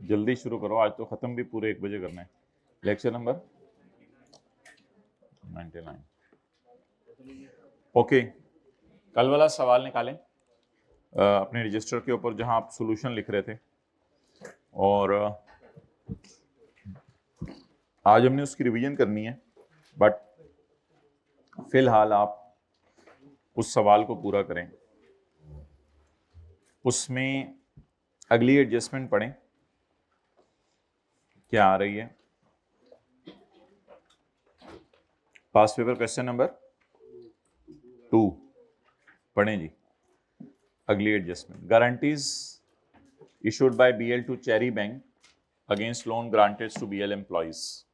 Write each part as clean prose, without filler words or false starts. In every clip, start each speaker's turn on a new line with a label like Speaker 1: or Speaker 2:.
Speaker 1: जल्दी शुरू करो, आज तो खत्म भी पूरे 1 बजे करना है। Lecture number 99। ओके, कल वाला सवाल निकालें अपने रजिस्टर के ऊपर जहां आप सॉल्यूशन लिख रहे थे, और आज हमने उसकी रिवीजन करनी है, बट फिलहाल आप उस सवाल को पूरा करें। उसमें अगली एडजस्टमेंट पढ़ें क्या आ रही है। पास्ट पेपर क्वेश्चन नंबर 2 पढ़ें जी। अगली adjustment, guarantees issued by BL to Cherry bank against loan granted to BL employees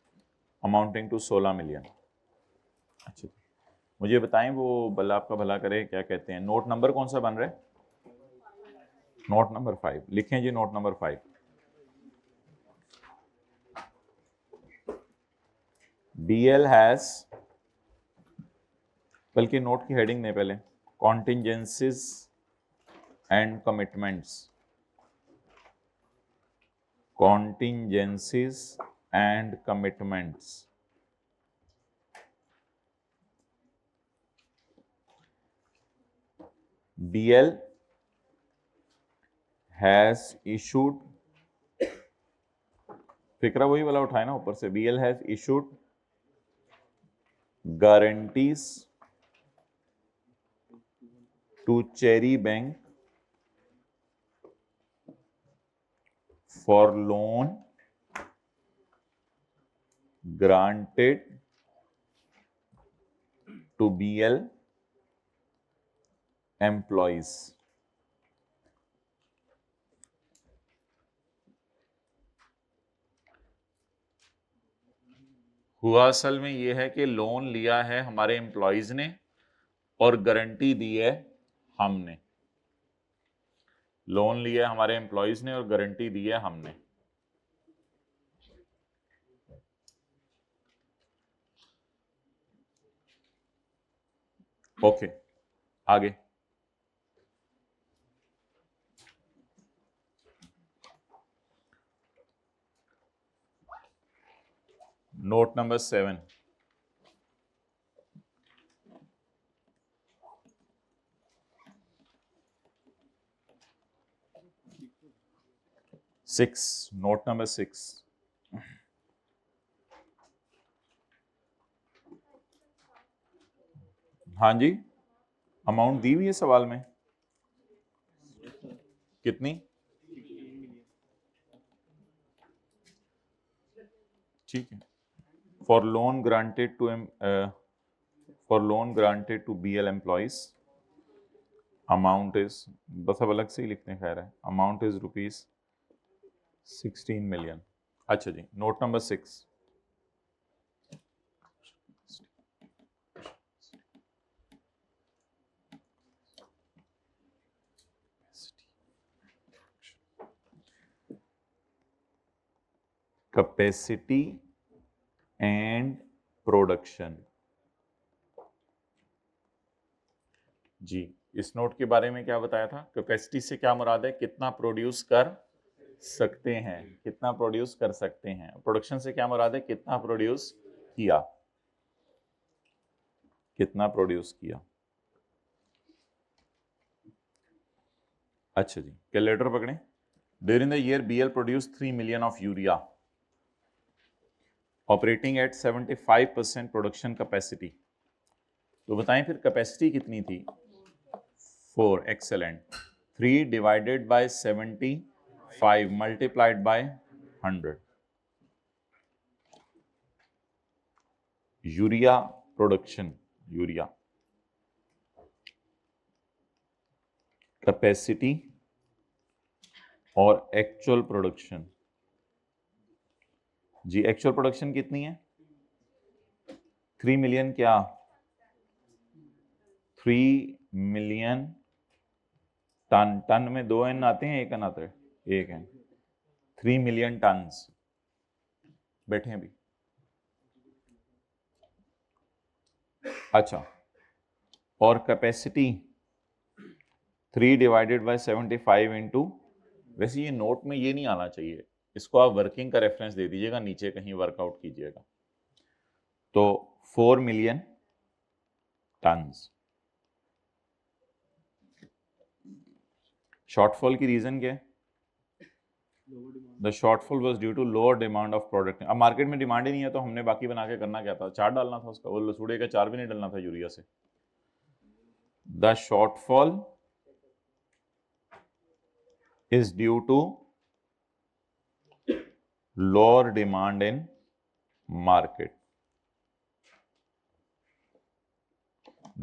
Speaker 1: amounting to 16 million. अच्छा, मुझे बताएं वो भला आपका भला करे, क्या कहते हैं, नोट नंबर कौन सा बन रहा है? नोट नंबर 5 लिखें जी। नोट नंबर 5, BL हैज, बल्कि नोट की हेडिंग नहीं, पहले contingencies and commitments, contingencies and commitments. BL has issued, फिक्रा वही वाला उठाए ना ऊपर से, BL has issued guarantees to Cherry Bank for loan granted to BL employees. हुआ असल में यह है कि लोन लिया है हमारे एम्प्लॉयज ने और गारंटी दी है हमने। लोन लिया है हमारे एम्प्लॉयज ने और गारंटी दी है हमने। ओके, आगे नोट नंबर 7, नोट नंबर 6। हाँ जी, अमाउंट दी हुई है सवाल में, कितनी? ठीक है, for loan granted to BL employees amount is, बस अब अलग से ही लिखते हैं, खैर है, अमाउंट इज ₹16 मिलियन। अच्छा जी, note number 6, capacity and production. जी, इस नोट के बारे में क्या बताया था? कैपेसिटी से क्या मुराद है? कितना प्रोड्यूस कर सकते हैं, कितना प्रोड्यूस कर सकते हैं। प्रोडक्शन से क्या मुराद है? कितना प्रोड्यूस किया, कितना प्रोड्यूस किया। अच्छा जी, कैलकुलेटर पकड़े। During the year BL produce 3 million of urea operating at 75% production capacity. तो बताएं फिर कैपेसिटी कितनी थी? 4, excellent. 3 divided by 75 multiplied by 100। Urea production, urea capacity और एक्चुअल प्रोडक्शन। जी, एक्चुअल प्रोडक्शन कितनी है? 3 मिलियन, क्या 3 मिलियन टन। टन में 2 एन आते हैं, 1 एन आता है? 1 एन। 3 मिलियन टन्स बैठे हैं अभी। अच्छा, और कैपेसिटी 3 डिवाइडेड बाय 75 इंटू, वैसे ये नोट में ये नहीं आना चाहिए, इसको आप वर्किंग का रेफरेंस दे दीजिएगा, नीचे कहीं वर्कआउट कीजिएगा। तो 4 मिलियन टन्स। शॉर्टफॉल की रीजन क्या है? The shortfall was due to lower demand of product. अब मार्केट में डिमांड ही नहीं है तो हमने बाकी बना के करना क्या था? चार डालना था उसका, वो लसूड़े का चार भी नहीं डालना था यूरिया से। The shortfall is due to lower demand in market.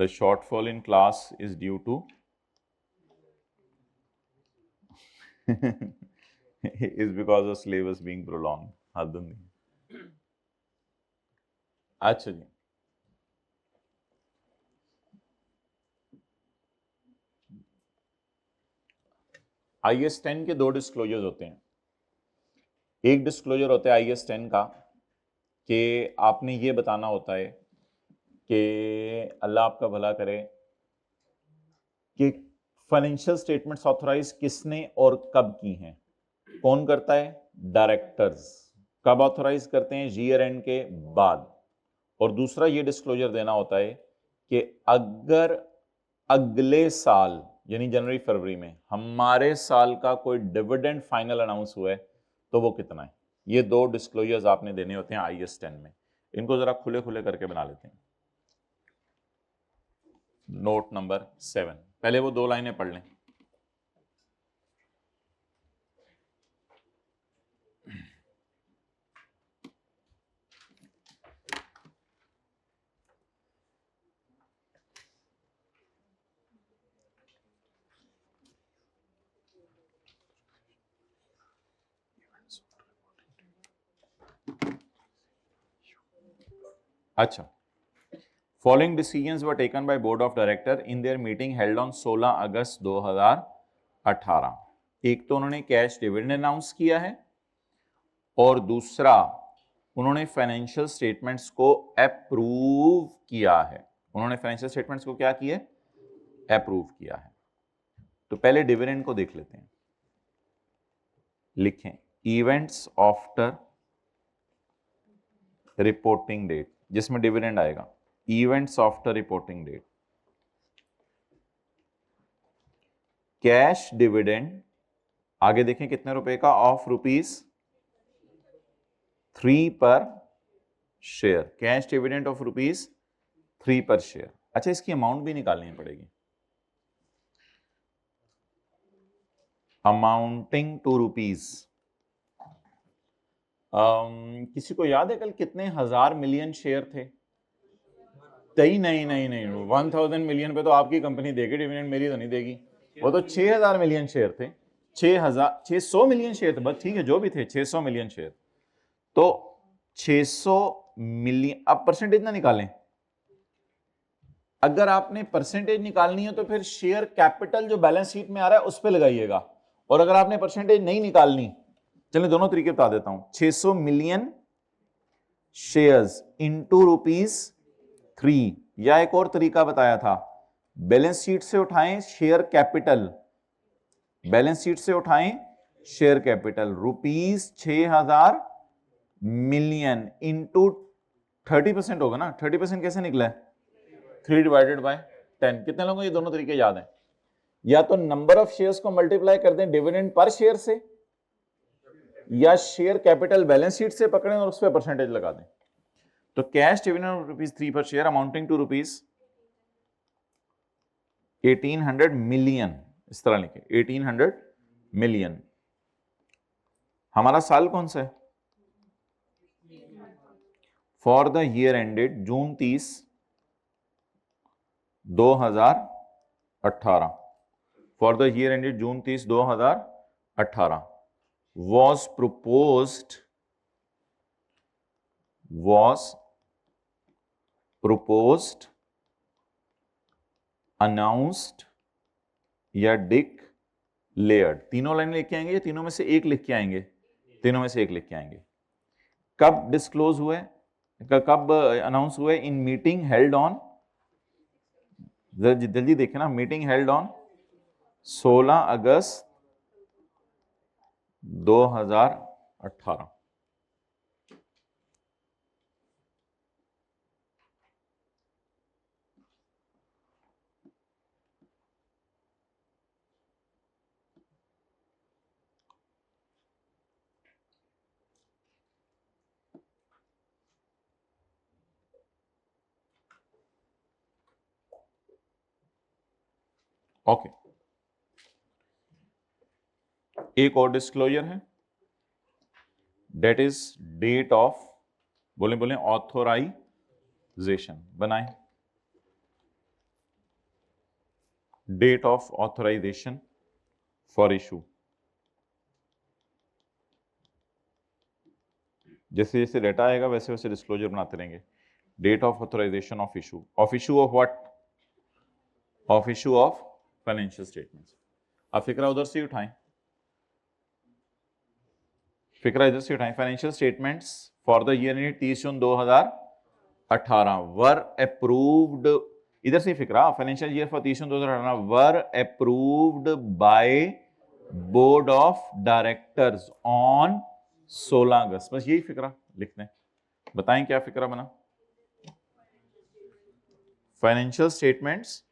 Speaker 1: The shortfall in class is due to is because of syllabus being prolonged. अच्छा जी, IS 10 के दो डिस्क्लोजर्स होते हैं। एक डिस्क्लोजर होता है IS 10 का कि आपने ये बताना होता है कि अल्लाह आपका भला करे कि फाइनेंशियल स्टेटमेंट्स ऑथराइज किसने और कब की हैं। कौन करता है? डायरेक्टर्स। कब ऑथराइज करते हैं? ईयर एंड के बाद। और दूसरा ये डिस्क्लोजर देना होता है कि अगर अगले साल यानी जनवरी फरवरी में हमारे साल का कोई डिविडेंड फाइनल अनाउंस हुआ है तो वो कितना है। ये दो डिस्क्लोजर्स आपने देने होते हैं IS 10 में। इनको जरा खुले खुले करके बना लेते हैं। नोट नंबर 7, पहले वो दो लाइनें पढ़ लें। अच्छा, following decisions were taken by board of director in their meeting held on 16 अगस्त 2018। एक तो उन्होंने कैश डिविडेंड अनाउंस किया है और दूसरा उन्होंने फाइनेंशियल स्टेटमेंट्स को अप्रूव किया है। उन्होंने फाइनेंशियल स्टेटमेंट्स को क्या किया? अप्रूव किया है। तो पहले डिविडेंड को देख लेते हैं। लिखें इवेंट्स आफ्टर रिपोर्टिंग डेट, जिसमें डिविडेंड आएगा। Events after reporting date. Cash dividend आगे देखें कितने रुपए का? ऑफ ₹3 पर शेयर। कैश डिविडेंड ऑफ ₹3 पर शेयर। अच्छा, इसकी अमाउंट भी निकालनी पड़ेगी। Amounting to ₹। किसी को याद है कल कितने हजार मिलियन शेयर थे? नहीं 1000 मिलियन पे तो आपकी कंपनी देगी डिविडेंड, मेरी तो नहीं देगी। वो तो 6000 मिलियन शेयर थे। 600 मिलियन शेयर थे, बस ठीक है जो भी थे, 600 मिलियन शेयर। तो 600 मिलियन, अब परसेंटेज ना निकालें। अगर आपने परसेंटेज निकालनी है तो फिर शेयर कैपिटल जो बैलेंस शीट में आ रहा है उस पर लगाइएगा। और अगर आपने परसेंटेज नहीं निकालनी, चलिए दोनों तरीके बता देता हूं। 600 मिलियन शेयर्स इंटू ₹3, या एक और तरीका बताया था, बैलेंस शीट से उठाएं शेयर कैपिटल, बैलेंस शीट से उठाएं शेयर कैपिटल ₹6000 मिलियन इंटू 30% होगा ना। 30% कैसे निकला है? 3/10। कितने लोगों को ये दोनों तरीके याद हैं? या तो नंबर ऑफ शेयर्स को मल्टीप्लाई कर दें डिविडेंड पर शेयर से, या शेयर कैपिटल बैलेंस शीट से पकड़ें और उस पर परसेंटेज लगा दें। तो कैश डिविडेंड ₹3 पर शेयर अमाउंटिंग टू ₹1800 मिलियन, इस तरह लिखे 1800 मिलियन। हमारा साल कौन सा है? For the year ended June 30, 2018। For the year ended June 30, 2018 was proposed announced या declared। तीनों लाइन लिख के आएंगे या तीनों में से एक लिख के आएंगे? तीनों में से एक लिख के आएंगे। कब डिस्क्लोज हुए, कब अनाउंस हुए? इन मीटिंग हेल्ड ऑन, जल्दी देखे ना, meeting held on 16 August 2018। 2018। Okay, एक और डिस्क्लोजर है, डेट इज डेट ऑफ, बोले बोले ऑथोराइजेशन, बनाए date of authorization for issue. जैसे जैसे डेटा आएगा वैसे वैसे डिस्क्लोजर बनाते रहेंगे। Date of authorization of issue of what, of issue of financial statements. अब फिक्रा उधर से उठाएं, फिक्रा इधर से उठाएं। Financial statements for the year ended 30 June 2018 were approved, इधर से फिक्रा, financial year for 30 June 2018 were approved by board of directors on 16 August. बस यही फिक्रा लिखते हैं। बताएं क्या फिक्रा बना। फाइनेंशियल स्टेटमेंट्स,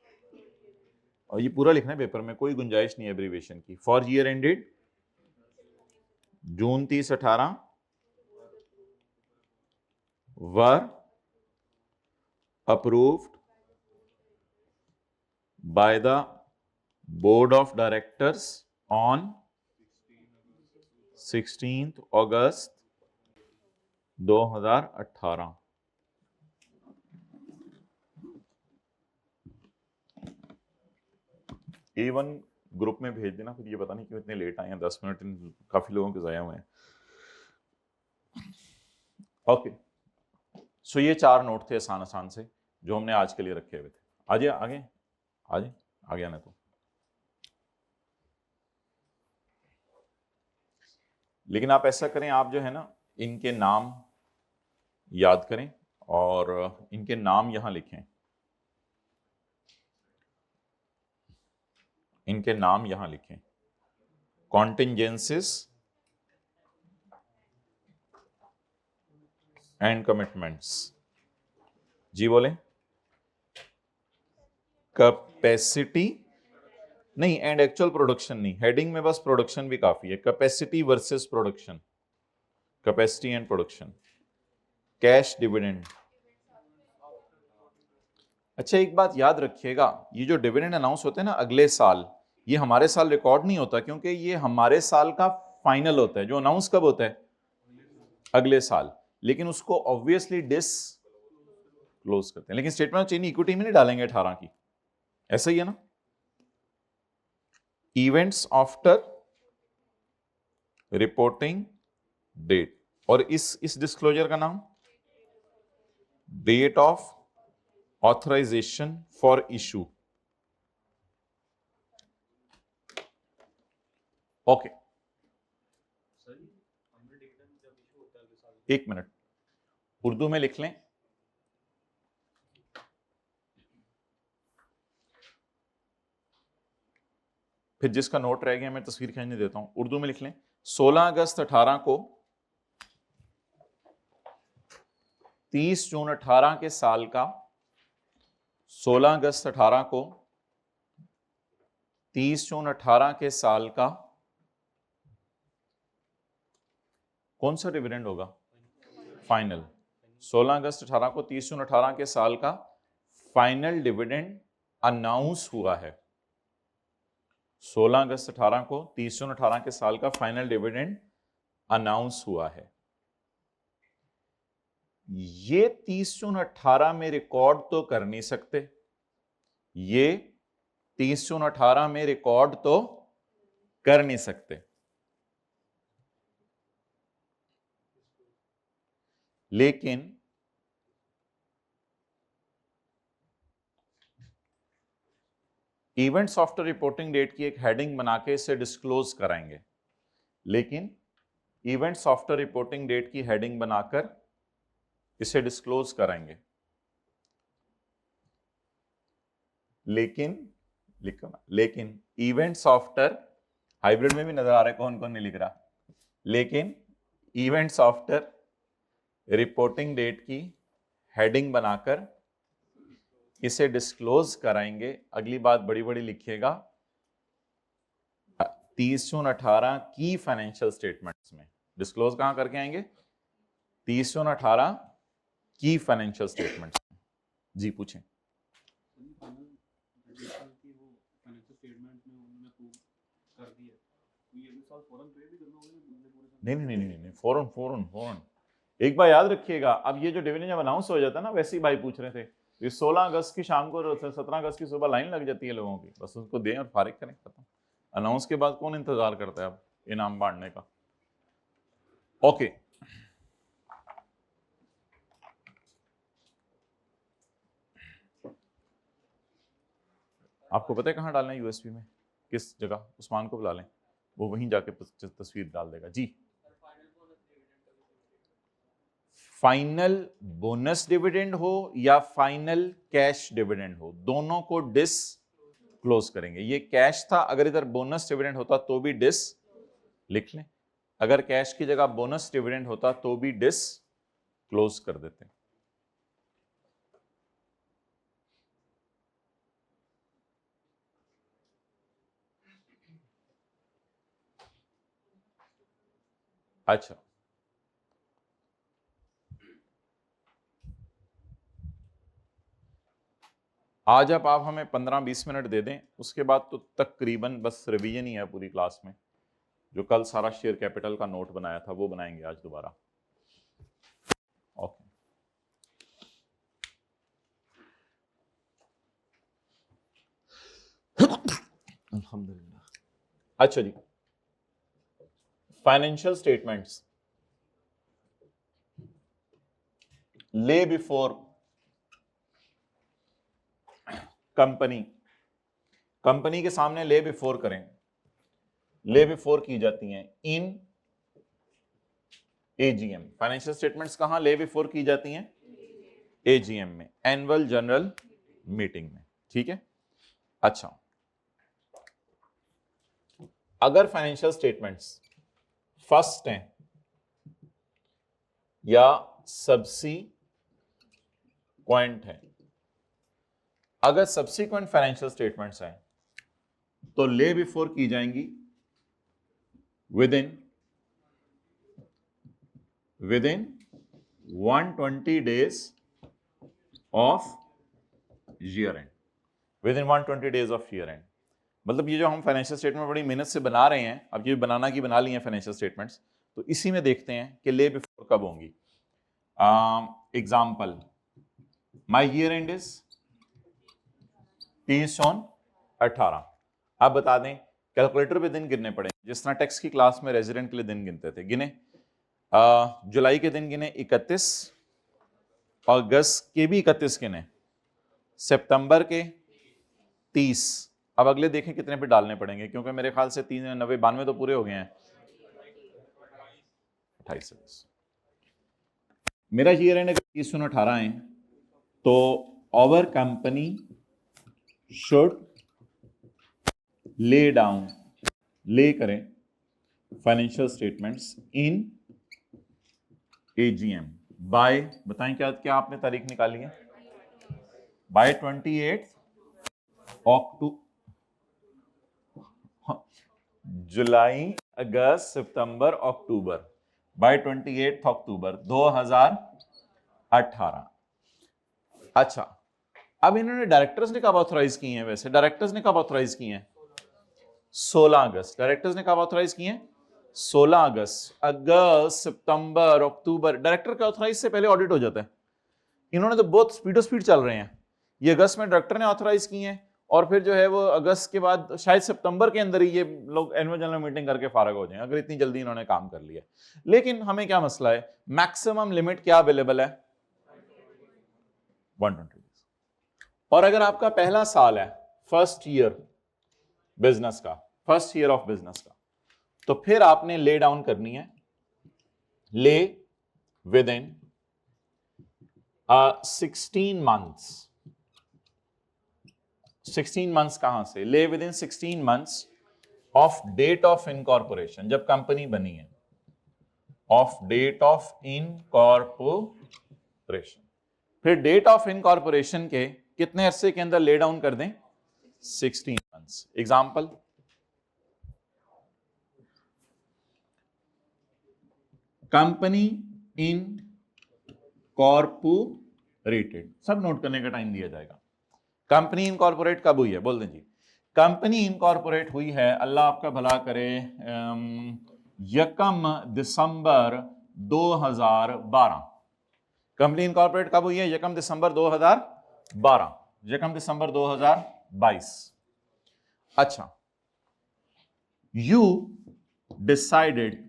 Speaker 1: और ये पूरा लिखना है पेपर में, कोई गुंजाइश नहीं है एब्रीविएशन की। For year ended June 30/18 were approved by the board of directors on 16 August 2018। A1 group में भेज देना, फिर ये पता नहीं क्यों इतने लेट आए हैं, 10 मिनट काफी लोगों के ज़ाया हुए हैं। ओके, सो ये 4 नोट थे आसान आसान से जो हमने आज के लिए रखे हुए थे। आगे आगे आगे आगे आने तो, लेकिन आप ऐसा करें, आप जो है ना इनके नाम याद करें और इनके नाम यहां लिखें, इनके नाम यहां लिखें। कॉन्टिंजेंसीज एंड कमिटमेंट्स, जी बोले। कैपेसिटी नहीं, एंड एक्चुअल प्रोडक्शन नहीं, हेडिंग में बस प्रोडक्शन भी काफी है। Capacity versus production, capacity and production. Cash dividend. अच्छा, एक बात याद रखिएगा, ये जो डिविडेंड अनाउंस होते हैं ना अगले साल, ये हमारे साल रिकॉर्ड नहीं होता, क्योंकि ये हमारे साल का फाइनल होता है। जो अनाउंस कब होता है? अगले साल। लेकिन उसको ऑब्वियसली क्लोज करते हैं, लेकिन स्टेटमेंट ऑफ चेंज इक्विटी में नहीं डालेंगे 18 की, ऐसा ही है ना। इवेंट्स आफ्टर रिपोर्टिंग डेट, और इस डिस्क्लोजर का नाम date of authorization for issue. Okay, एक मिनट, उर्दू में लिख लें। फिर जिसका नोट रह गया मैं तस्वीर खींचने देता हूं, उर्दू में लिख लें। 16 अगस्त 18 को 30 जून 18 के साल का, 16 अगस्त 18 को 30 जून 18 के साल का कौन सा डिविडेंड होगा? फाइनल। 16 अगस्त 18 को 30 जून 18 के साल का फाइनल डिविडेंड अनाउंस हुआ है। 16 अगस्त 18 को 30 जून 18 के साल का फाइनल डिविडेंड अनाउंस हुआ है। ये 30 जून 18 में रिकॉर्ड तो कर नहीं सकते, ये 30 जून 18 में रिकॉर्ड तो कर नहीं सकते, लेकिन इवेंट्स आफ्टर रिपोर्टिंग डेट की एक हेडिंग बना के इसे डिस्क्लोज कराएंगे। लेकिन इवेंट्स आफ्टर रिपोर्टिंग डेट की हेडिंग बनाकर इसे डिस्क्लोज कराएंगे, लेकिन इवेंट्स आफ्टर, हाइब्रिड में भी नजर आ रहा है कौन कौन नहीं लिख रहा, लेकिन इवेंट्स आफ्टर रिपोर्टिंग डेट की हेडिंग बनाकर इसे डिस्क्लोज कराएंगे। अगली बात बड़ी बड़ी लिखिएगा, 30 जून 18 की फाइनेंशियल स्टेटमेंट्स में डिस्क्लोज कहां करके आएंगे? 30 जून 18 की फाइनेंशियल स्टेटमेंट्स में। जी पूछें। नहीं, फौरन एक बार याद रखिएगा, अब ये जो डिवीजन जब अनाउंस हो जाता है ना, वैसे ही भाई पूछ रहे थे, ये 16 अगस्त की शाम को 17 अगस्त की सुबह लाइन लग जाती है लोगों की, बस उसको दें और फारिग करें, खत्म। अनाउंस के बाद कौन इंतजार करता है अब इनाम बांटने का? ओके, आपको पता है कहां डालना है यूएसबी में? किस जगह? उस्मान को बुला लें, वो वहीं जाके तस्वीर डाल देगा। जी, फाइनल बोनस डिविडेंड हो या फाइनल कैश डिविडेंड हो, दोनों को डिस्क्लोज करेंगे। ये कैश था, अगर इधर बोनस डिविडेंड होता तो भी डिस लिख लें, अगर कैश की जगह बोनस डिविडेंड होता तो भी डिस्क्लोज कर देते। अच्छा, आज अब आप हमें 15-20 मिनट दे दें, उसके बाद तो तकरीबन बस रिवीजन ही है पूरी क्लास में। जो कल सारा शेयर कैपिटल का नोट बनाया था वो बनाएंगे आज दोबारा। ओके, अल्हम्दुलिल्लाह। अच्छा जी, फाइनेंशियल स्टेटमेंट्स ले बिफोर कंपनी के सामने ले बिफोर करें, ले बिफोर की जाती हैं इन एजीएम। फाइनेंशियल स्टेटमेंट्स कहां ले बिफोर की जाती हैं? एजीएम में, एनुअल जनरल मीटिंग में, ठीक है। अच्छा, अगर फाइनेंशियल स्टेटमेंट्स फर्स्ट हैं या सब्सीक्वेंट हैं, अगर सब्सीक्वेंट फाइनेंशियल स्टेटमेंट्स हैं तो ले बिफोर की जाएंगी with in 120 days of year and, with in 120 days of year and. मतलब ये जो हम फाइनेंशियल स्टेटमेंट बड़ी मेहनत से बना रहे हैं, अब ये बनाना की बना ली है फाइनेंशियल स्टेटमेंट्स, तो इसी में देखते हैं कि ले बिफोर कब होंगी। Example, my year and is 30 जून 18। आप बता दें, कैलकुलेटर पे दिन गिनने पड़े, जिस तरह टेक्स्ट की क्लास में रेजिडेंट के लिए दिन गिनते थे, गिने। जुलाई के दिन गिने 31, अगस्त के भी 31 गिने, सितंबर के 30। अब अगले देखें कितने पे डालने पड़ेंगे, क्योंकि मेरे ख्याल से 3 90 92 तो पूरे हो गए हैं, 28। मेरा ईयर एंड अगर 30 जून 18 है तो our company should lay down, lay करें financial statements in AGM by, बताएं क्या क्या आपने तारीख निकाली है? बाय 28 अक्टूबर, जुलाई अगस्त सितंबर अक्टूबर, बाय 28 अक्टूबर 2018। अच्छा, अब इन्होंने डायरेक्टर्स ने कब ऑथराइज की हैं? वैसे डायरेक्टर्स ने कब ऑथराइज की हैं? 16 अगस्त। डायरेक्टर्स ने कब ऑथराइज की हैं? 16 अगस्त। अगस्त, सितंबर, अक्टूबर, डायरेक्टर का ऑथराइज से पहले ऑडिट हो जाता है। इन्होंने तो बहुत स्पीड चल रहे हैं। ये अगस्त में डायरेक्टर ने ऑथराइज की हैं और फिर जो है वो अगस्त के बाद शायद सितंबर के अंदर ही ये लोग एनुअल जनरल मीटिंग करके फारग हो जाएं, अगर इतनी जल्दी इन्होंने काम कर लिया। लेकिन हमें क्या मसला है, मैक्सिमम लिमिट क्या अवेलेबल है? 120 डेज। और अगर आपका पहला साल है, फर्स्ट ईयर बिजनेस का, फर्स्ट ईयर ऑफ बिजनेस का, तो फिर आपने ले डाउन करनी है, ले विद इन 16 मंथ्स। 16 मंथ्स कहां से? Lay within 16 months of date of incorporation, जब कंपनी बनी है। Of date of incorporation. फिर डेट ऑफ इनकॉर्पोरेशन के कितने अरसे के अंदर ले डाउन कर दें? 16 मंथ्स। एग्जाम्पल, कंपनी इन कॉर्पोरेटेड, सब नोट करने का टाइम दिया जाएगा। कंपनी इनकॉर्पोरेट कब हुई है? बोल दें जी। कंपनी इनकॉर्पोरेट हुई है, अल्लाह आपका भला करे, 1 दिसंबर 2012। कंपनी इनकॉर्पोरेट कब हुई है? 1 दिसंबर 2012, 1 दिसंबर 2022। अच्छा, you decided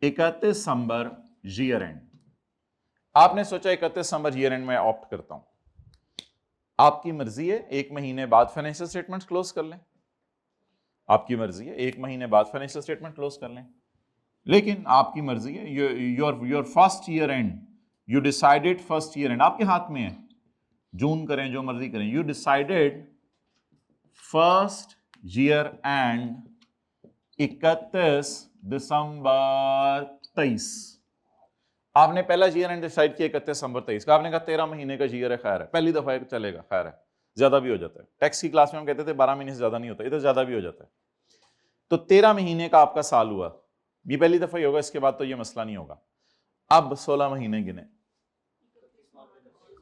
Speaker 1: 31 December year and. आपने सोचा 31 दिसंबर ईयर एंड में ऑप्ट करता हूं। आपकी मर्जी है, 1 महीने बाद फाइनेंशियल स्टेटमेंट क्लोज कर लें। आपकी मर्जी है, 1 महीने बाद फाइनेंशियल स्टेटमेंट क्लोज कर लें, लेकिन आपकी मर्जी है, your first year and, you decided first year and, आपके हाथ में है, जून करें जो मर्जी करें। You decided first year and 31 दिसंबर 23। आपने पहला ईयर एंड डिसाइड किया 31 दिसंबर 23 का। आपने कहा 13 महीने का ईयर है, खैर है, पहली दफा चलेगा, खैर है, ज्यादा भी हो जाता है। टैक्स की क्लास में हम कहते थे 12 महीने से ज्यादा नहीं होता, इधर ज्यादा भी हो जाता है। तो 13 महीने का आपका साल हुआ, ये पहली दफा ही होगा, इसके बाद तो ये मसला नहीं होगा। अब 16 महीने गिने,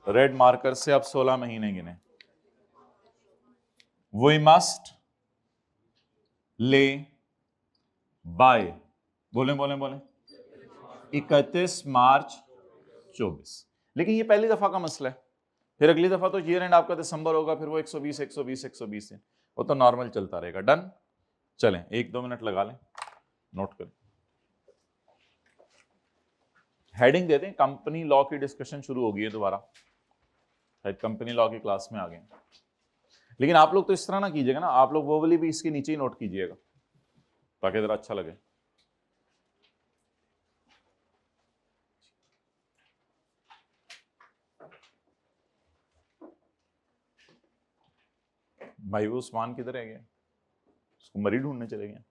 Speaker 1: रेड मार्कर से अब 16 महीने गिने। वी मस्ट ले बाय, बोले 31 मार्च 24। लेकिन ये पहली दफा का मसला है, फिर अगली दफा तो ईयर एंड आपका दिसंबर होगा, फिर वो 120 है, वो तो नॉर्मल चलता रहेगा। डन। चलें 1-2 मिनट लगा लें, नोट करें, हेडिंग दे दें, कंपनी लॉ की डिस्कशन शुरू होगी है दोबारा, शायद कंपनी लॉ की क्लास में आ गए। लेकिन आप लोग तो इस तरह ना कीजिएगा ना, आप लोग वो वाली भी इसके नीचे ही नोट कीजिएगा ताकि जरा अच्छा लगे। भाई वो उस्मान किधर रह गया? उसको मरीज ढूंढने चले गए।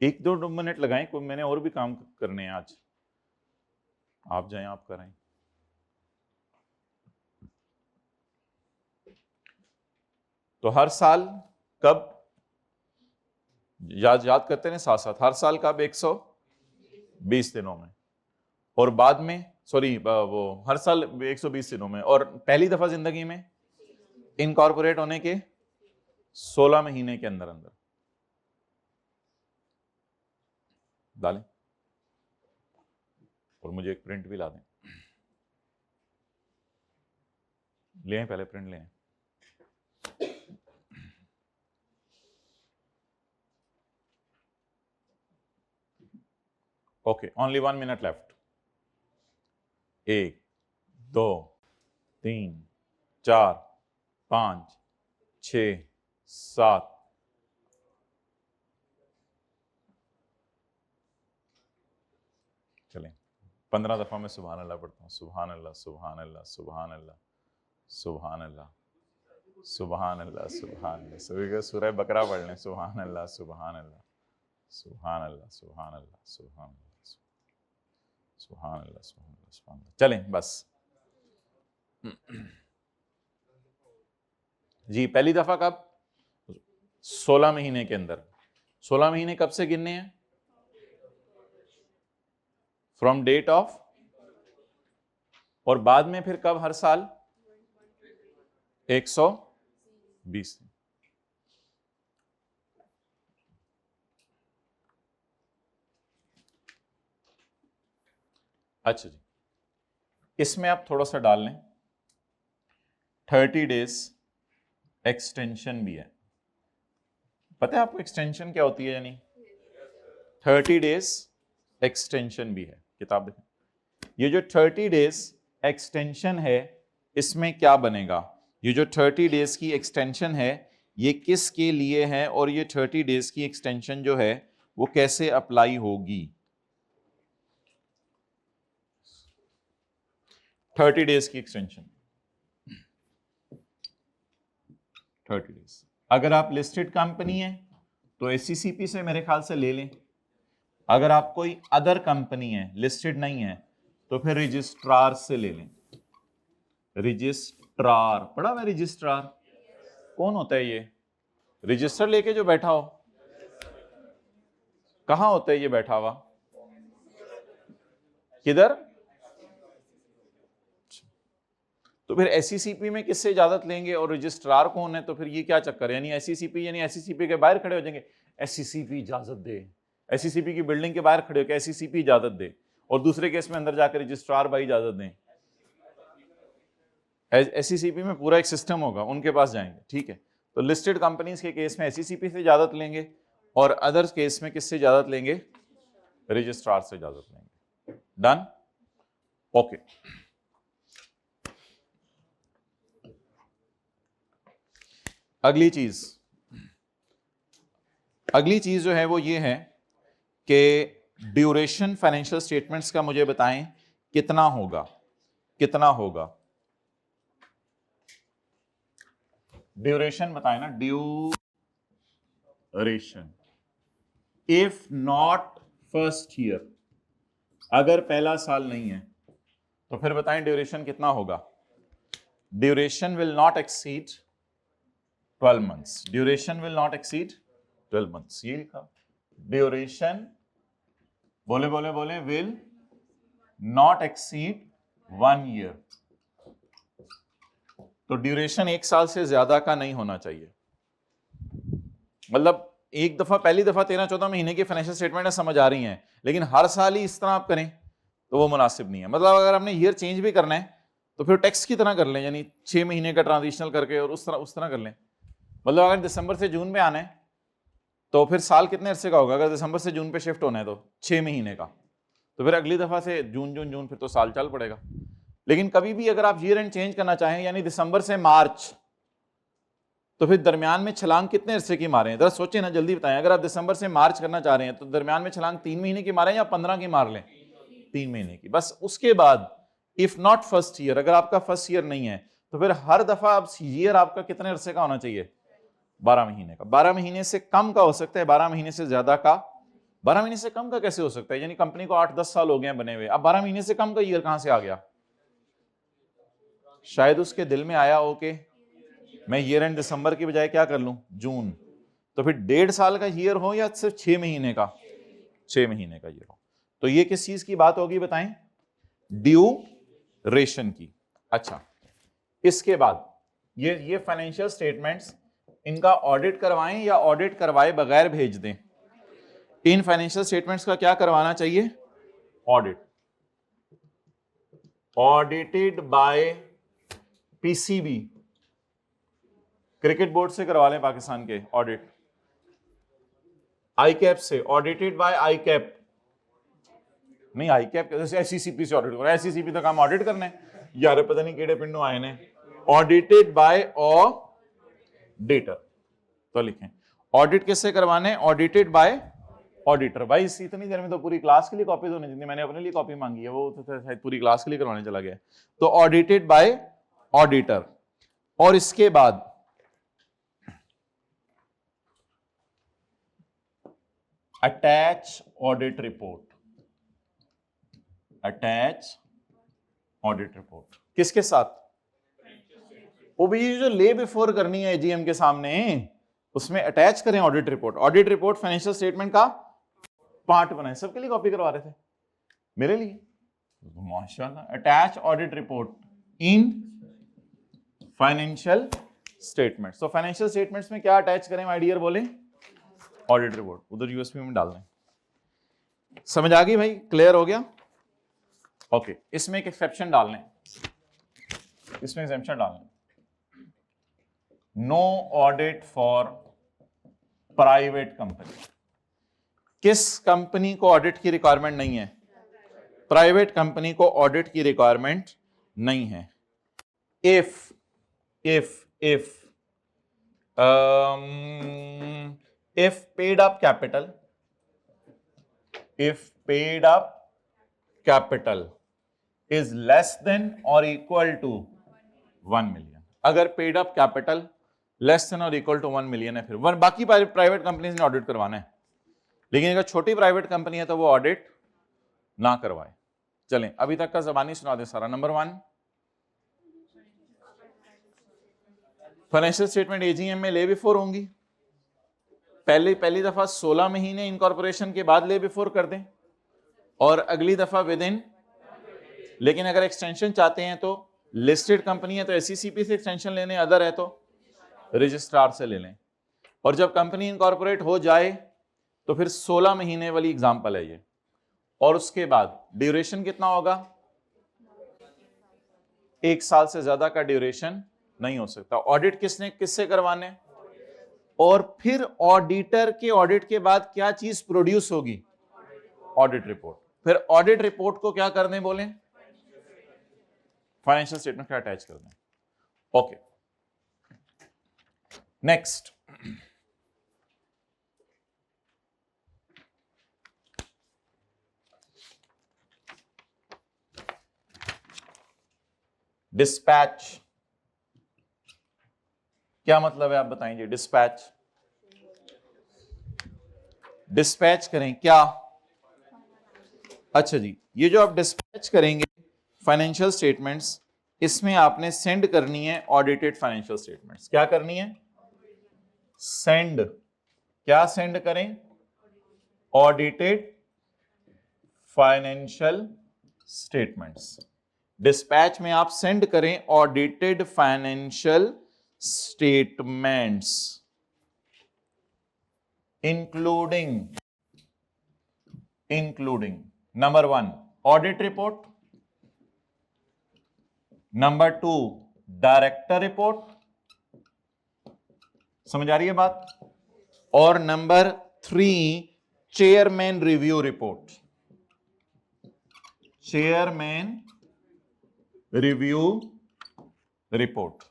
Speaker 1: एक दो मिनट लगाएं, कोई मैंने और भी काम करने हैं आज, आप जाएं, आप कराएं। तो हर साल कब, याद करते हैं साथ साथ, हर साल कब? 120 दिनों में, और बाद में सॉरी वो हर साल 120 दिनों में, और पहली दफा जिंदगी में इनकॉर्पोरेट होने के 16 महीने के अंदर अंदर डालें। और मुझे एक प्रिंट भी ला दें, ले आए, पहले प्रिंट ले आए। Okay, only 1 minute left. 1 2 3 4 5 6 7। चलें 15 दफा मैं सुभान अल्लाह पढ़ता हूँ। सुभान अल्लाह, सुभान अल्लाह, सुभान अल्लाह, सुभान अल्लाह, सुभान अल्लाह, सुभान अल्लाह। सूरह बकरा पढ़ लें। सुभान अल्लाह, सुभान अल्लाह, सुभान अल्लाह, सुभान अल्लाह, सुभान अल्लाह, सुभान अल्लाह, सुभान अल्लाह, सुभान अल्लाह। चलें बस जी। पहली दफा कब? 16 महीने के अंदर। 16 महीने कब से गिनने हैं? फ्रॉम डेट ऑफ, और बाद में फिर कब? हर साल 120। अच्छा जी, इसमें आप थोड़ा सा डाल लें, 30 डेज एक्सटेंशन भी है। पता है आपको एक्सटेंशन क्या होती है? यानी 30 डेज एक्सटेंशन भी है। किताब देखें, ये जो 30 डेज एक्सटेंशन है, इसमें क्या बनेगा? ये जो 30 डेज की एक्सटेंशन है, ये किसके लिए है, और ये 30 डेज की एक्सटेंशन जो है वो कैसे अप्लाई होगी? 30 डेज की एक्सटेंशन, 30 डेज। अगर आप लिस्टेड कंपनी है तो एससीसीपी से मेरे ख्याल से ले लें, अगर आप कोई अदर कंपनी है लिस्टेड नहीं है तो फिर रजिस्ट्रार से ले लें। रजिस्ट्रार पढ़ा हुआ? रजिस्ट्रार कौन होता है? ये रजिस्टर लेके जो बैठा हो, कहां होता है ये बैठा हुआ? किधर? तो फिर एससीसीपी में किससे इजाजत लेंगे और रजिस्ट्रार कौन है? तो फिर ये क्या चक्कर है? यानी एससीसीपी के बाहर खड़े हो जाएंगे, एससीसीपी इजाजत दे, एससीसीपी की बिल्डिंग के बाहर खड़े होकर एससीसीपी इजाजत दे, और दूसरे केस में अंदर जाकर रजिस्ट्रार भाई इजाजत दें। एससीसीपी में पूरा एक सिस्टम होगा, उनके पास जाएंगे, ठीक है। तो लिस्टेड कंपनीज के केस में एससीसीपी से इजाजत लेंगे और अदर केस में किससे इजाजत लेंगे? रजिस्ट्रार से इजाजत लेंगे। डन? ओके। अगली चीज जो है वो ये है कि ड्यूरेशन फाइनेंशियल स्टेटमेंट्स का मुझे बताएं कितना होगा? ड्यूरेशन बताएं ना, duration if not first year, अगर पहला साल नहीं है तो फिर बताएं ड्यूरेशन कितना होगा? Duration will not exceed 12 months. Duration will not exceed 12 months. ये लिखा, ड्यूरेशन बोले विल नॉट एक्सीड 1 year. तो ड्यूरेशन 1 साल से ज्यादा का नहीं होना चाहिए। मतलब एक दफा, पहली दफा 13-14 महीने की फाइनेंशियल स्टेटमेंट समझ आ रही हैं, लेकिन हर साल ही इस तरह आप करें तो वो मुनासिब नहीं है। मतलब अगर आपने ईयर चेंज भी करना है तो फिर टैक्स की तरह कर लें, यानी 6 महीने का ट्रांजिशनल करके और उस तरह कर लें। मतलब अगर दिसंबर से जून में आना है तो फिर साल कितने अरसे का होगा? अगर दिसंबर से जून पे शिफ्ट होना है तो 6 महीने का, तो फिर अगली दफा से जून फिर तो साल चल पड़ेगा। लेकिन कभी भी अगर आप ईयर एंड चेंज करना चाहें, यानी दिसंबर से मार्च, तो फिर दरमियान में छलांग कितने अरसे की मारें? जरा सोचें ना, जल्दी बताएं। अगर आप दिसंबर से मार्च करना चाह रहे हैं तो दरमियान में छलांग 3 महीने की मारें या 15 की मार लें? 3 महीने की बस। उसके बाद इफ नॉट फर्स्ट ईयर, अगर आपका फर्स्ट ईयर नहीं है तो फिर हर दफा आप ईयर आपका कितने अरसे का होना चाहिए? 12 महीने का। 12 महीने से कम का हो सकता है, 12 महीने से ज्यादा का। 12 महीने से कम का कैसे हो सकता है? यानी कंपनी को 8-10 साल हो गए हैं बने हुए, अब 12 महीने से कम का ईयर कहां से आ गया? शायद उसके दिल में आया हो कि मैं ईयर एंड दिसंबर की बजाय क्या कर लूं, जून। तो फिर 1.5 साल का ईयर हो या सिर्फ 6 महीने का? 6 महीने का ईयर हो। तो ये किस चीज की बात होगी बताएं? ड्यूरेशन की। अच्छा, इसके बाद ये फाइनेंशियल स्टेटमेंट्स, इनका ऑडिट करवाएं या ऑडिट करवाए बगैर भेज दें? इन फाइनेंशियल स्टेटमेंट्स का क्या करवाना चाहिए? Audit. Audited bye PCB, cricket board से करवा लें पाकिस्तान के ऑडिट, आईकैप से, ऑडिटेड बाय आईकैप। नहीं, आईकैप एससीसीपी से ऑडिट करो, एससीसीपी तो काम ऑडिट करना है यार, पता नहीं केड़े पिंडों आए ने। ऑडिटेड बाय ऑडिटर, तो लिखें ऑडिट किससे करवाने? Audited bye auditor. भाई इतनी देर में तो पूरी क्लास के लिए कॉपीज होनी चाहिए, मैंने अपने लिए कॉपी मांगी है, वो तो शायद पूरी क्लास के लिए करवाने चला गया। तो ऑडिटेड बाय ऑडिटर। और इसके बाद attach audit report. Attach audit report किसके साथ? वो भी जो ले बिफोर करनी है एजीएम के सामने, उसमें अटैच करें audit report. Audit report financial statement का पार्ट बनाए। सबके लिए कॉपी करवा रहे थे, मेरे लिए माशाल्लाह। Attach audit report in financial statements. तो फाइनेंशियल स्टेटमेंट्स में क्या अटैच करें माय डियर? बोले ऑडिट रिपोर्ट। उधर यूएसपी में डाल दें। समझ आ गई भाई? क्लियर हो गया? ओके। इसमें एक एक्सेप्शन डाल लें, इसमें एक्सेप्शन डाल लें, no audit for private company. किस कंपनी को ऑडिट की रिक्वायरमेंट नहीं है? प्राइवेट कंपनी को ऑडिट की रिक्वायरमेंट नहीं है। If paid up capital is less than और इक्वल टू 1 मिलियन। अगर paid up capital less than और इक्वल टू 1 मिलियन है, फिर बाकी प्राइवेट कंपनीज ने ऑडिट करवाना है, लेकिन अगर छोटी प्राइवेट कंपनी है तो वो ऑडिट ना करवाए। चलें अभी तक का जबानी सुना दे सारा। नंबर 1, फाइनेंशियल स्टेटमेंट एजीएम में ले बिफोर होंगी। पहली दफा 16 महीने इनकॉर्पोरेशन के बाद ले बिफोर कर दें और अगली दफा विद इन। लेकिन अगर एक्सटेंशन चाहते हैं तो लिस्टेड कंपनी है तो एससीसीपी से एक्सटेंशन लेने, अदर है तो रजिस्ट्रार से ले लें। और जब कंपनी इनकॉर्पोरेट हो जाए तो फिर 16 महीने वाली एग्जांपल है ये। और उसके बाद ड्यूरेशन कितना होगा? 1 साल से ज्यादा का ड्यूरेशन नहीं हो सकता। ऑडिट किससे करवाने? और फिर ऑडिटर के ऑडिट के बाद क्या चीज प्रोड्यूस होगी? Audit report. फिर ऑडिट रिपोर्ट को क्या करने बोले? फाइनेंशियल स्टेटमेंट का अटैच कर दें। Okay, next dispatch. क्या मतलब है आप बताएंगे? डिस्पैच, डिस्पैच करें क्या? अच्छा जी, ये जो आप डिस्पैच करेंगे फाइनेंशियल स्टेटमेंट्स, इसमें आपने सेंड करनी है ऑडिटेड फाइनेंशियल स्टेटमेंट्स। क्या करनी है? सेंड। क्या सेंड करें? Audited financial statements. डिस्पैच में आप सेंड करें audited financial statements including number 1 audit report, number 2 director report, समझ आ रही है बात, और number 3 chairman review report. Chairman review report,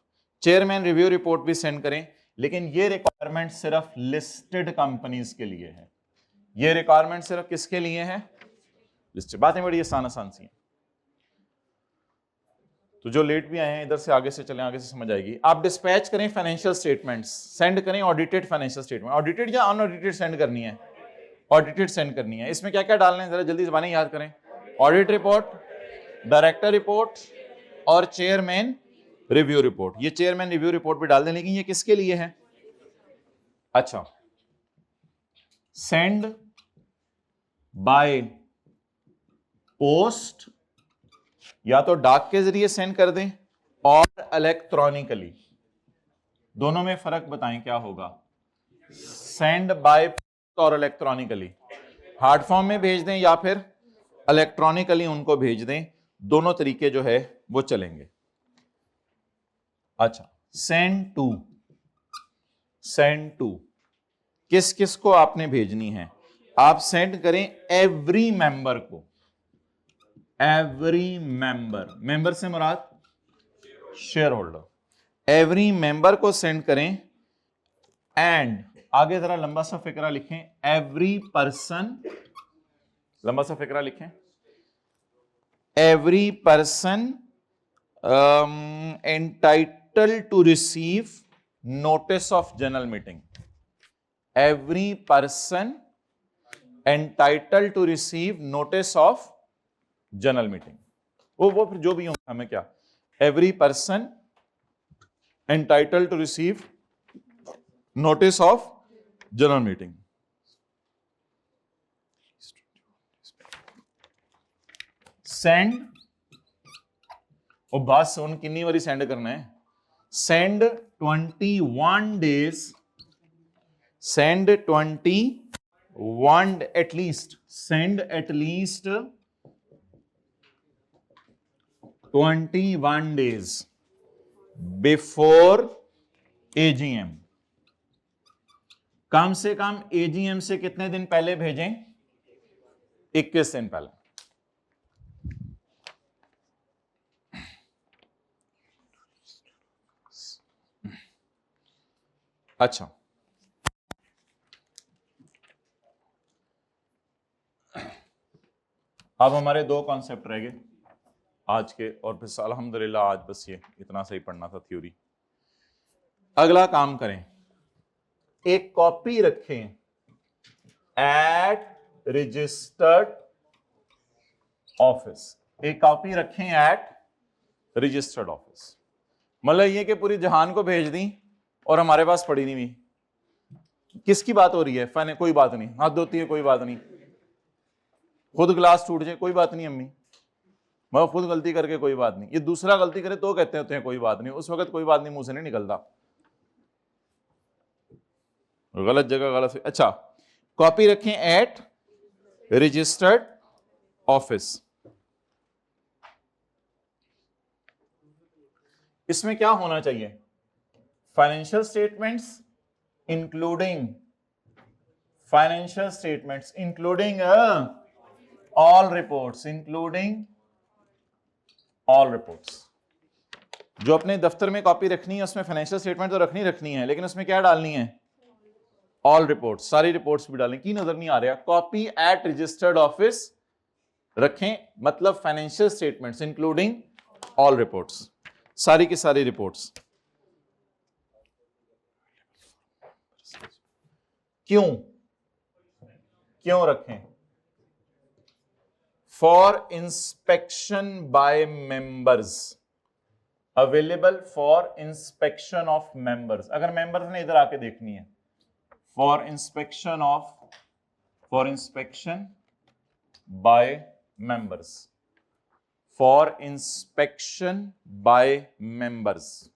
Speaker 1: chairman review report भी सेंड करें। लेकिन ये रिक्वायरमेंट सिर्फ लिस्टेड कंपनीज के लिए है। ये रिक्वायरमेंट सिर्फ किसके लिए है? लिस्टेड। बातें बड़ी आसान सी हैं, तो जो लेट भी आए हैं इधर से आगे से चलें, आगे से समझ आएगी। आप डिस्पैच करें फाइनेंशियल स्टेटमेंट्स, सेंड करें ऑडिटेड फाइनेंशियल स्टेटमेंट। ऑडिटेड या अनऑडिटेड सेंड करनी है? ऑडिटेड सेंड करनी है। इसमें क्या क्या डालना है जरा जल्दी जबानी याद करें। ऑडिट रिपोर्ट, डायरेक्टर रिपोर्ट और चेयरमैन रिव्यू रिपोर्ट। ये चेयरमैन रिव्यू रिपोर्ट भी डाल दें, लेकिन ये किसके लिए है? अच्छा, सेंड बाय पोस्ट, या तो डाक के जरिए सेंड कर दें और इलेक्ट्रॉनिकली। दोनों में फर्क बताएं क्या होगा? सेंड बाय पोस्ट और इलेक्ट्रॉनिकली, हार्ड फॉर्म में भेज दें या फिर इलेक्ट्रॉनिकली उनको भेज दें, दोनों तरीके जो है वो चलेंगे। अच्छा, सेंड टू किस किस को आपने भेजनी है? आप सेंड करें एवरी मेंबर को। एवरी मेंबर से मुराद शेयर होल्डर। एवरी मेंबर को सेंड करें। एंड आगे जरा लंबा सा फिक्रा लिखें, एवरी पर्सन, लंबा सा फिक्रा लिखें, every person entitled to receive notice of general meeting. Every person entitled to receive notice of general meeting. वो फिर जो भी होगा हमें क्या? Every person entitled to receive notice of general meeting. Send, और बात सुन कितनी बारी सेंड करना है? Send 21 days, send 21 at least, send at least 21 days before AGM. कम से कम एजीएम से कितने दिन पहले भेजें? 21 दिन पहले। अच्छा, अब हमारे दो कॉन्सेप्ट रह गए। आज के, और फिर अल्हम्दुलिल्लाह आज बस ये इतना सही पढ़ना था थ्योरी। अगला काम करें, एक कॉपी रखें एट रजिस्टर्ड ऑफिस, एक कॉपी रखें एट रजिस्टर्ड ऑफिस। मतलब ये कि पूरी जहान को भेज दी और हमारे पास पड़ी नहीं हुई। किसकी बात हो रही है? फैन, कोई बात नहीं, हाथ धोती है कोई बात नहीं, खुद ग्लास टूट जाए कोई बात नहीं अम्मी, मैं खुद गलती करके कोई बात नहीं, ये दूसरा गलती करे तो कहते होते हैं कोई बात नहीं, उस वक्त कोई बात नहीं मुंह से नहीं निकलता, गलत जगह गलत। अच्छा, कॉपी रखें एट रजिस्टर्ड ऑफिस। इसमें क्या होना चाहिए? Financial statements including, financial statements including all reports, including all reports. जो अपने दफ्तर में कॉपी रखनी है उसमें फाइनेंशियल स्टेटमेंट तो रखनी है, लेकिन उसमें क्या डालनी है? ऑल रिपोर्ट्स, सारी रिपोर्ट्स भी डालनी। की नजर नहीं आ रहा? कॉपी एट रजिस्टर्ड ऑफिस रखें, मतलब financial statements including all reports, सारी की सारी रिपोर्ट्स। क्यों क्यों रखें? For inspection by members, available for inspection of members. अगर मेंबर्स ने इधर आके देखनी है, for inspection by members, for inspection by members.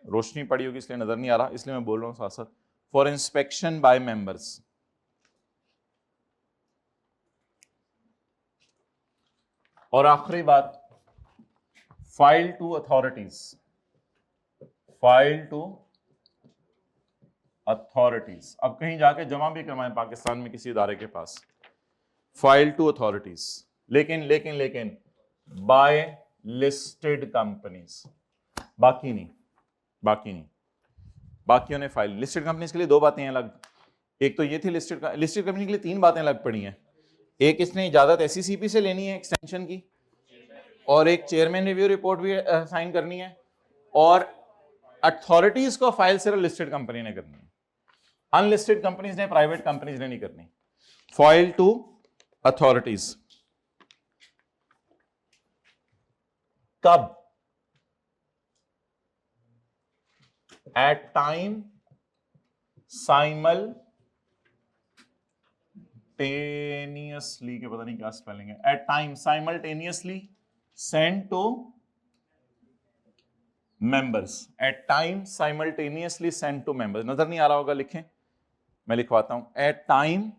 Speaker 1: रोशनी पड़ी होगी इसलिए नजर नहीं आ रहा, इसलिए मैं बोल रहा हूं साथ साथ, फॉर इंस्पेक्शन बाय मेंबर्स। और आखिरी बात, file to authorities, file to authorities. अब कहीं जाके जमा भी करवाएं पाकिस्तान में किसी इदारे के पास, फाइल टू अथॉरिटीज, लेकिन बाय लिस्टेड कंपनीज, बाकी नहीं। बाकियों ने फाइल, लिस्टेड कंपनीज के लिए दो बातें अलग, एक तो ये थी लिस्टेड कंपनी के लिए तीन बातें अलग पड़ी हैं। एक, इसने इजाजत एससीसीपी से लेनी है एक्सटेंशन की, और एक चेयरमैन रिव्यू रिपोर्ट भी साइन करनी है, और अथॉरिटीज को फाइल सिर्फ लिस्टेड कंपनी ने करनी है, अनलिस्टेड कंपनीज ने, प्राइवेट कंपनीज ने नहीं करनी। फाइल टू अथॉरिटीज कब? एट टाइम साइमल्टेनियसली, के पता नहीं क्या स्पेलिंग है, at time simultaneously send to members, at time simultaneously send to members. नजर नहीं आ रहा होगा, लिखें, मैं लिखवाता हूं, at time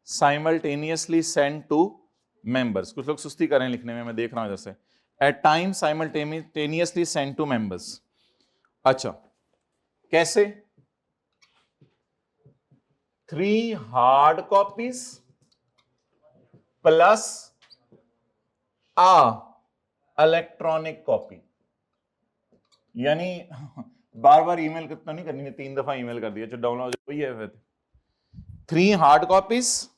Speaker 1: simultaneously send to members. कुछ लोग सुस्ती करें लिखने में, मैं देख रहा हूं जैसे, at time simultaneously send to members. अच्छा, कैसे? 3 hard copies plus electronic copy, यानी बार बार ईमेल कितना नहीं करनी है, 3 दफा ईमेल कर दिया, जो डाउनलोड वही है फिर। 3 hard copies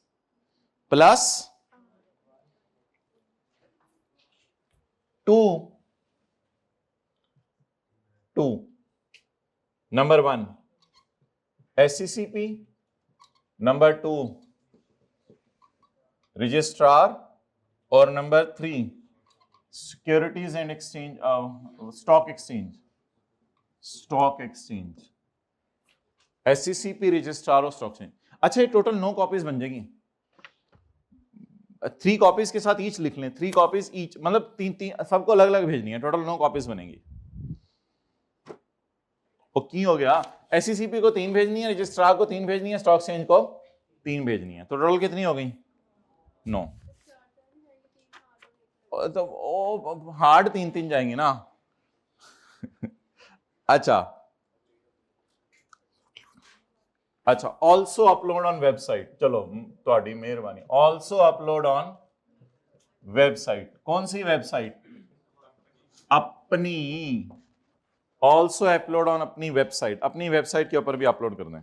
Speaker 1: plus 2 number 1 SECP, number 2 registrar, और number 3 securities and exchange, stock exchange, SECP, registrar और स्टॉक एक्सचेंज। अच्छा, ये टोटल 9 कॉपीज बन जाएगी। 3 कॉपीज के साथ ईच लिख लें, 3 कॉपीज ईच, मतलब 3 सबको अलग अलग भेजनी है, टोटल 9 कॉपीज बनेंगी। और की हो गया, एससीसीपी को 3 भेजनी है, रजिस्ट्रार को 3 भेजनी है, स्टॉक एक्सचेंज को 3 भेजनी है, तो टोटल कितनी हो गई? 9। तो ओ हार्ड 3 जाएंगी ना। अच्छा, ऑल्सो अपलोड ऑन वेबसाइट। चलो थोड़ी मेहरबानी, ऑल्सो अपलोड ऑन वेबसाइट। कौन सी वेबसाइट? अपनी। ऑल्सो अपलोड ऑन अपनी वेबसाइट, अपनी वेबसाइट के ऊपर भी अपलोड कर दें।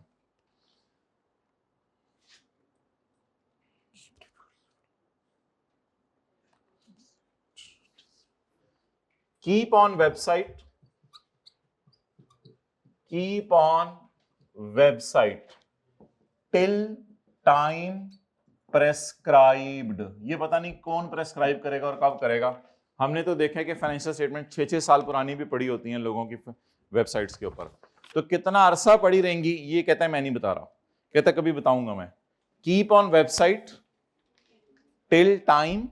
Speaker 1: Keep on website till time prescribed. ये पता नहीं कौन प्रेस्क्राइब करेगा और कब करेगा। हमने तो देखा है कि फाइनेंशियल स्टेटमेंट 6-6 साल पुरानी भी पड़ी होती हैं लोगों की वेबसाइट्स के ऊपर, तो कितना अरसा पड़ी रहेंगी ये कहता है मैं नहीं बता रहा, कहता कभी बताऊंगा मैं। Keep on website till time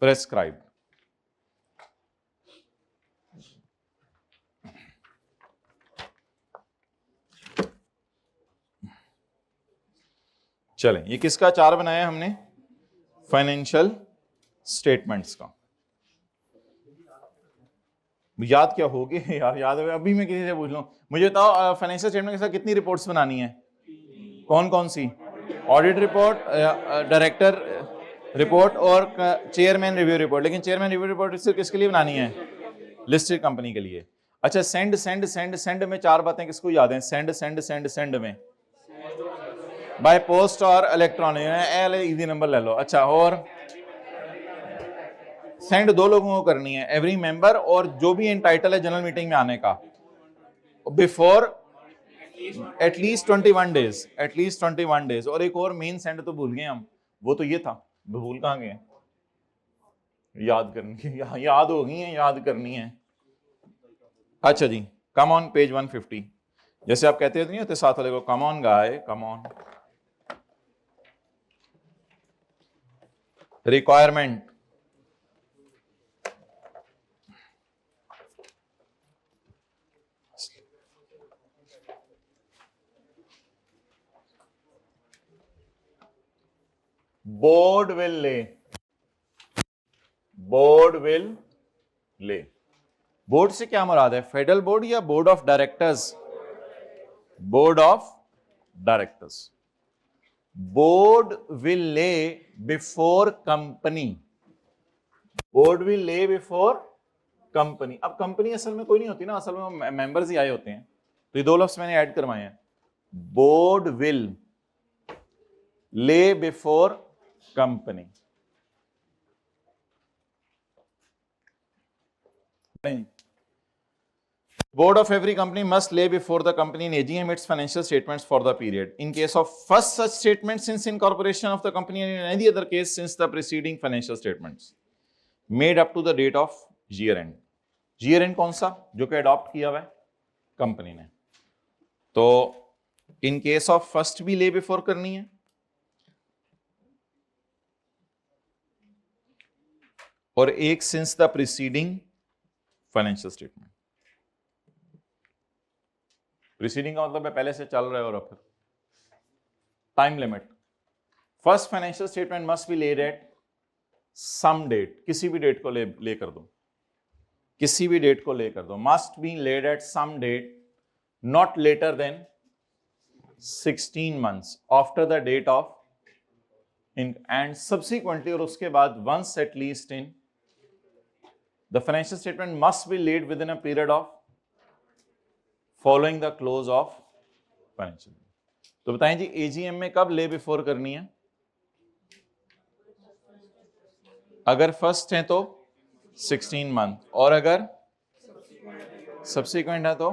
Speaker 1: prescribed. चलें, ये किसका चार बनाया हमने? फाइनेंशियल स्टेटमेंट्स का। याद क्या होगी यार? याद है अभी मैं किसी से पूछ लूं, मुझे बताओ फाइनेंशियल स्टेटमेंट के साथ कितनी रिपोर्ट्स बनानी है? कौन कौन सी? ऑडिट रिपोर्ट, डायरेक्टर रिपोर्ट और चेयरमैन रिव्यू रिपोर्ट। लेकिन चेयरमैन रिव्यू रिपोर्ट सिर्फ किसके लिए बनानी है? लिस्टेड कंपनी के लिए। अच्छा, सेंड सेंड सेंड सेंड में चार बातें किसको याद हैं? सेंड सेंड सेंड सेंड में बाय पोस्ट और इलेक्ट्रॉनिक, इजी नंबर ले लो। अच्छा, और सेंड दो लोगों को करनी है, एवरी मेंबर और जो भी एंटाइटल है जनरल मीटिंग में आने का, before at least 21 days, at least 21 days. और एक और मेन सेंड तो भूल गए हम, वो तो ये था, भूल कहां गए? याद करनी है, याद हो गई है, याद करनी है। अच्छा जी, कम ऑन पेज 150। जैसे आप कहते नहीं होते साथ वाले को, come on guy, come on. Requirement, board will lay, board will lay. Board से क्या मुराद है? फेडरल बोर्ड या board of directors? Board of directors. Board will lay before company, board will lay before company. अब company असल में कोई नहीं होती ना, असल में मेंबर्स ही आए होते हैं, तो ये दो लफ्ज मैंने ऐड करवाए हैं। Board will lay before company. Board of every company must lay before the company in AGM its financial statements for the period. In case of first such statement since incorporation of the company, and in any other case since the preceding financial statements made up to the date of year end. Year end कौन सा? जो कि adopt किया हुआ है company ने। तो in case of first भी ले बिफोर करनी है, और एक since the preceding financial statement. Preceding का मतलब है पहले से चल रहा है। और फिर time limit, first financial statement must be laid at some date, किसी भी डेट को ले कर दो, किसी भी डेट को ले कर दो। Must be laid at some date not later than 16 months after the date of in and subsequently, और उसके बाद once at least in the financial statement must be laid within a period of following the close of financial. तो बताएं जी, AGM में कब ले before करनी है? अगर फर्स्ट है तो 16 month, और अगर सब्सिक्वेंट है तो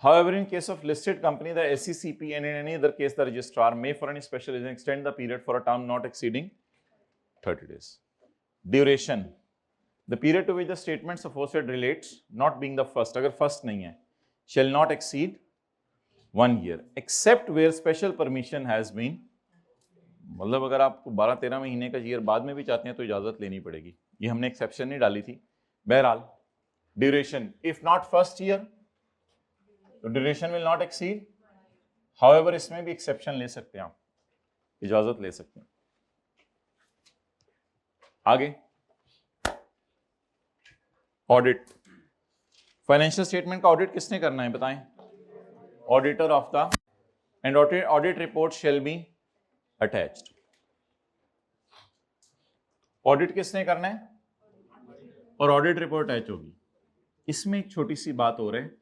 Speaker 1: however in case of listed company the SECP and in any other case the registrar may for any special reason extend the period for a term not exceeding 30 days. Duration, the period to which the statements aforesaid relates not being the first, अगर first नहीं है, shall not exceed 1 year except where special permission has been, मतलब अगर आपको 12-13 महीने का year बाद में भी चाहते हैं तो इजाजत लेनी पड़ेगी। ये हमने एक्सेप्शन नहीं डाली थी। बहरहाल duration, if not first year तो duration will not exceed. However इसमें भी एक्सेप्शन ले सकते हैं, आप इजाजत ले सकते हैं। आगे ऑडिट, फाइनेंशियल स्टेटमेंट का ऑडिट किसने करना है बताएं? Auditor of the, and audit report shall be attached. Audit किसने करना है? और ऑडिट रिपोर्ट अटैच होगी। इसमें एक छोटी सी बात हो रही है,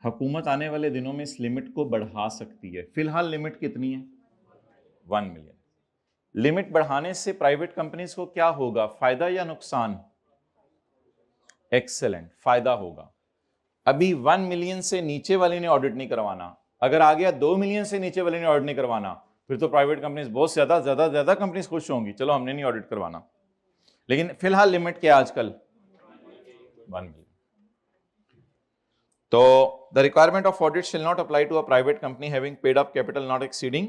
Speaker 1: हुकूमत आने वाले दिनों में इस लिमिट को बढ़ा सकती है। फिलहाल लिमिट कितनी है? 1 million। लिमिट बढ़ाने से प्राइवेट कंपनीज को क्या होगा, फायदा या नुकसान? एक्सेलेंट, फायदा होगा। अभी 1 मिलियन से नीचे वाले ने ऑडिट नहीं करवाना, अगर आ गया 2 मिलियन से नीचे वाले ने ऑडिट नहीं करवाना, फिर तो प्राइवेट कंपनीज बहुत ज्यादा कंपनीज खुश होंगी, चलो हमने नहीं ऑडिट करवाना। लेकिन फिलहाल लिमिट क्या आजकल 1 मिलियन। तो the requirement of audit shall not apply to a private company having paid up capital not exceeding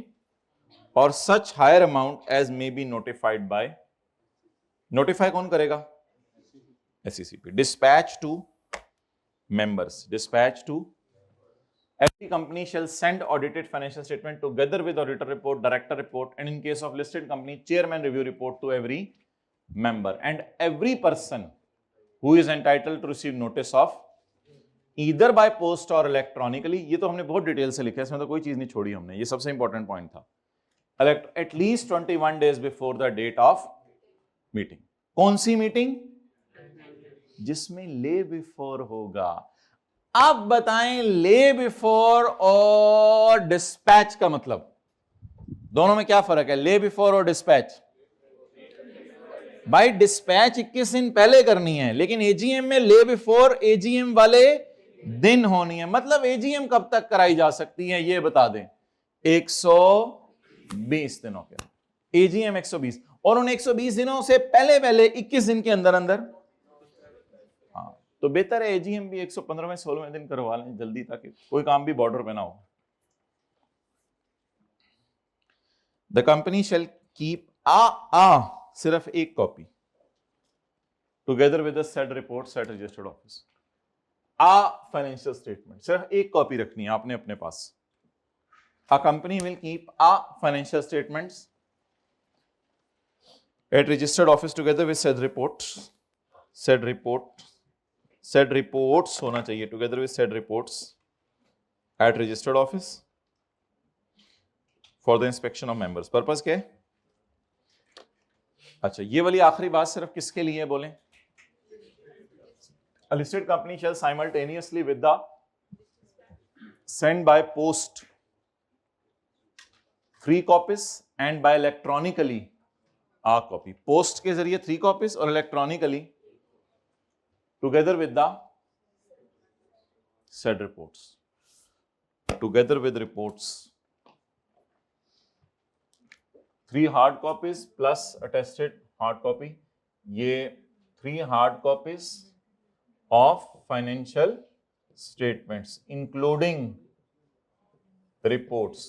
Speaker 1: or such higher amount as may be notified by, notify कौन करेगा? SECP। Dispatch to members, dispatch to every company shall send audited financial statement together with auditor report, director report, and in case of listed company, chairman review report to every member, and every person who is entitled to receive notice of either by post or electronically। ये तो हमने बहुत detail से लिखा है, इसमें तो कोई चीज नहीं छोड़ी हमने, ये सबसे इंपॉर्टेंट पॉइंट था। at least 21 days before the date of meeting। कौन सी मीटिंग? जिसमें ले बिफोर होगा। आप बताएं ले बिफोर और डिस्पैच का मतलब, दोनों में क्या फर्क है? ले बिफोर और डिस्पैच। भाई डिस्पैच 21 दिन पहले करनी है, लेकिन एजीएम में ले बिफोर एजीएम वाले दिन होनी है। मतलब एजीएम कब तक कराई जा सकती है ये बता दें। 120 दिनों के एजीएम 120, और उन 120 दिनों से पहले पहले 21 दिन के अंदर अंदर। तो बेहतर है एजीएम भी 115वें 16वें दिन करवा लें जल्दी, ताकि कोई काम भी बॉर्डर पे ना हो। द कंपनी शैल कीप सिर्फ एक copy together with the said report set registered office. Financial statement सिर्फ एक कॉपी रखनी है आपने अपने पास। A company will keep financial statements at registered office together with said reports होना चाहिए, together with said reports at registered office for the inspection of members. Purpose क्या है? अच्छा, ये वाली आखिरी बात सिर्फ किसके लिए बोलें? A listed company shall simultaneously with the send by post 3 copies and by electronically a copy। Post के जरिए 3 copies और electronically together with the said reports, together with reports 3 hard copies plus attested hard copy। ये 3 hard copies of financial statements including reports,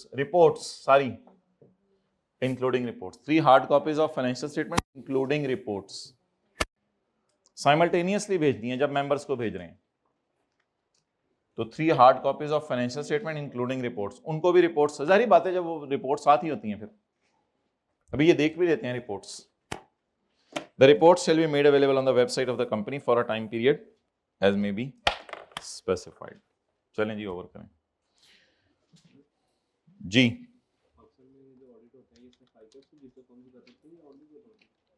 Speaker 1: including reports, 3 hard copies of financial statements including reports simultaneously भेज दिए जब members को भेज रहे हैं। तो 3 hard copies of financial statement including reports, उनको भी रिपोर्ट्स, जारी बात है जब वो रिपोर्ट्स साथ ही होती हैं, फिर अभी ये देख भी लेते हैं reports. The reports shall be made available on the website of the company for a time period as may be specified. चलें जी, ओवर करें जी।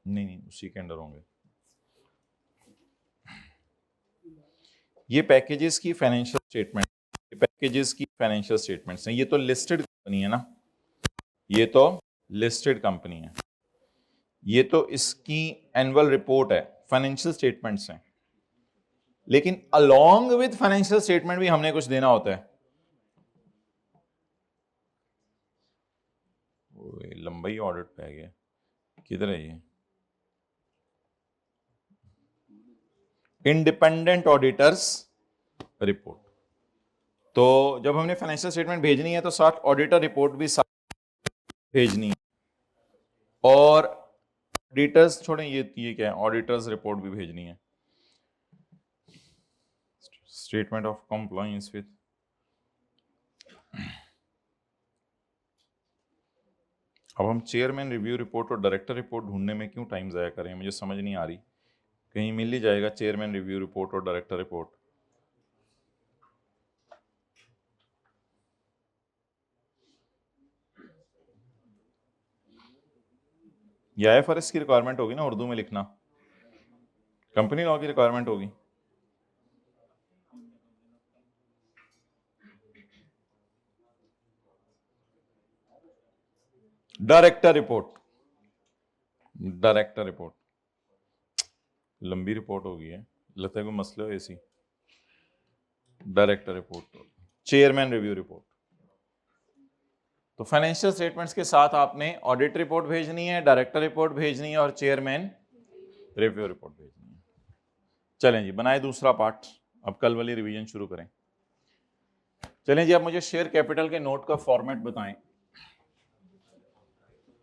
Speaker 1: नहीं, उसी के अंडर होंगे। ये पैकेजेस की फाइनेंशियल स्टेटमेंट, हैं। ये तो लिस्टेड कंपनी है ना, ये तो लिस्टेड कंपनी है, ये तो इसकी एनुअल रिपोर्ट है, फाइनेंशियल स्टेटमेंट्स हैं। लेकिन अलोंग विद फाइनेंशियल स्टेटमेंट भी हमने कुछ देना होता है। लंबा ही ऑडिट पे गया, किधर है ये? Independent auditors report. तो जब हमने फाइनेंशियल स्टेटमेंट भेजनी है तो साथ ऑडिटर रिपोर्ट भी साथ भेजनी है, और ऑडिटर्स छोड़ें, ये क्या है, ऑडिटर्स रिपोर्ट भी भेजनी है। स्टेटमेंट ऑफ कंप्लायंस विद, अब हम चेयरमैन रिव्यू रिपोर्ट और डायरेक्टर रिपोर्ट ढूंढने में क्यों टाइम ज़ाया करें, मुझे समझ नहीं आ रही। कहीं मिल ही जाएगा चेयरमैन रिव्यू रिपोर्ट और डायरेक्टर रिपोर्ट। ये IFRS की रिक्वायरमेंट होगी ना, उर्दू में लिखना, कंपनी लॉ की रिक्वायरमेंट होगी। डायरेक्टर रिपोर्ट डायरेक्टर रिपोर्ट, लंबी रिपोर्ट हो गई है, लगता है कोई मसले हो ऐसी। Director report, chairman review report. तो फाइनेंशियल स्टेटमेंट्स के साथ आपने ऑडिट रिपोर्ट भेजनी है, डायरेक्टर रिपोर्ट भेजनी है और चेयरमैन रिव्यू रिपोर्ट भेजनी है। चलें जी, बनाए दूसरा पार्ट, अब कल वाली रिवीजन शुरू करें। चलें जी, अब मुझे शेयर कैपिटल के नोट का फॉर्मेट बताएं।